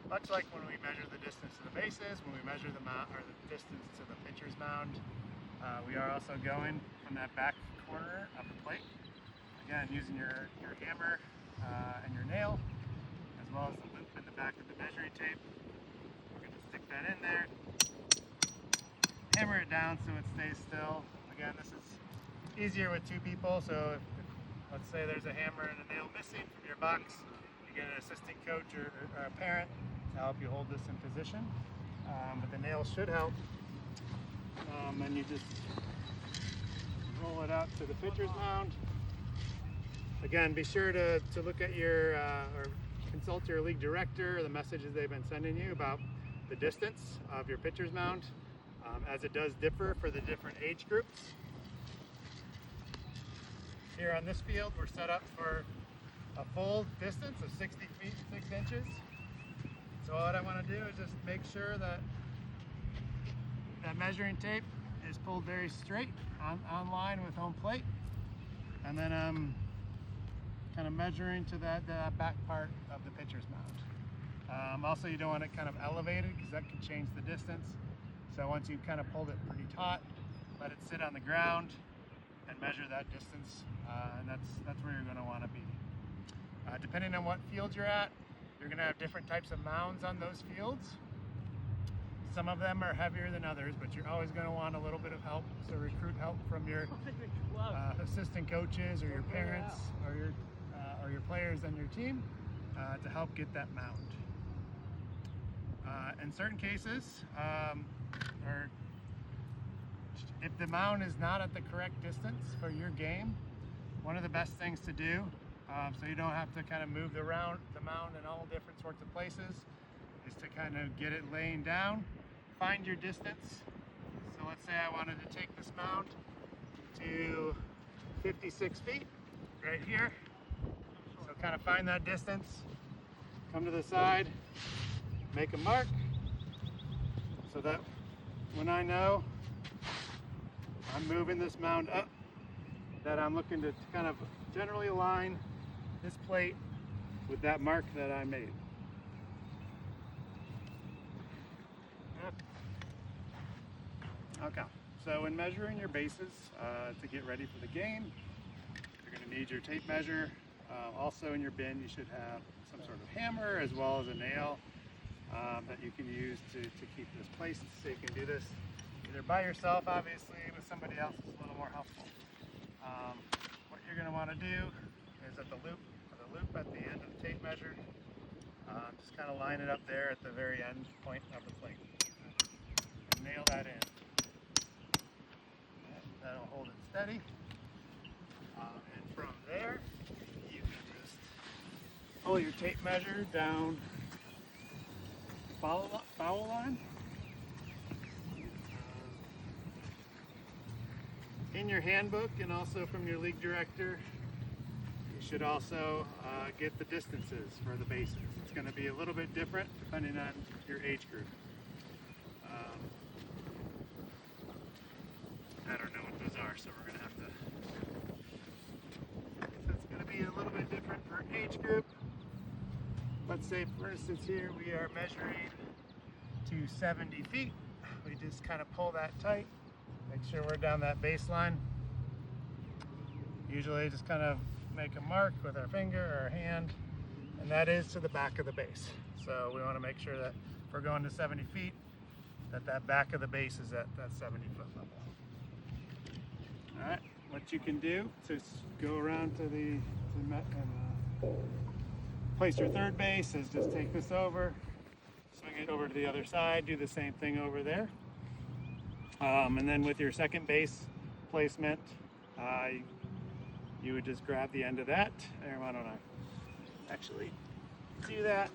Much like when we measure the distance to the bases, when we measure the mound or the distance to the pitcher's mound, we are also going from that back corner of the plate. Again, using your hammer and your nail, as well as the loop in the back of the measuring tape. We're going to stick that in there, hammer it down so it stays still. Again, this is easier with two people, so if let's say there's a hammer and a nail missing from your box, you get an assistant coach or a parent to help you hold this in position. But the nail should help. And you just roll it out to the pitcher's mound. Again, be sure to look at your or consult your league director, the messages they've been sending you about the distance of your pitcher's mound, as it does differ for the different age groups. Here on this field, we're set up for a full distance of 60 feet, 6 inches. So what I want to do is just make sure that that measuring tape is pulled very straight on line with home plate. And then I'm kind of measuring to that back part of the pitcher's mound. Also, you don't want it kind of elevated because that could change the distance. So once you've kind of pulled it pretty taut, let it sit on the ground and measure that distance, and that's where you're going to want to be. Depending on what field you're at, you're going to have different types of mounds on those fields. Some of them are heavier than others, but you're always going to want a little bit of help. So recruit help from your assistant coaches or your parents or your players on your team to help get that mound. In certain cases, or if the mound is not at the correct distance for your game, one of the best things to do, so you don't have to kind of move the mound in all different sorts of places, is to kind of get it laying down, find your distance. So let's say I wanted to take this mound to 56 feet, right here. So kind of find that distance, come to the side, make a mark, so that when I know I'm moving this mound up, that I'm looking to kind of generally align this plate with that mark that I made. Okay, so when measuring your bases to get ready for the game, you're going to need your tape measure. Also in your bin, you should have some sort of hammer as well as a nail that you can use to keep this placed. So you can do this either by yourself, obviously, with somebody else is a little more helpful. What you're going to want to do is at the loop at the end of the tape measure, just kind of line it up there at the very end point of the plate. And nail that in. That'll hold it steady. And from there, you can just pull your tape measure down foul line. In your handbook and also from your league director, you should also get the distances for the bases. It's going to be a little bit different depending on your age group. I don't know what those are, so we're going to have to... So it's going to be a little bit different for age group. Let's say, for instance, here we are measuring to 70 feet. We just kind of pull that tight. Make sure we're down that baseline. Usually just kind of make a mark with our finger or our hand, and that is to the back of the base. So we want to make sure that if we're going to 70 feet, that back of the base is at that 70-foot level. All right, what you can do to go around to place your third base is just take this over, swing it over to the other side, do the same thing over there. And then with your second base placement, you would just grab the end of that. Why don't I actually do that?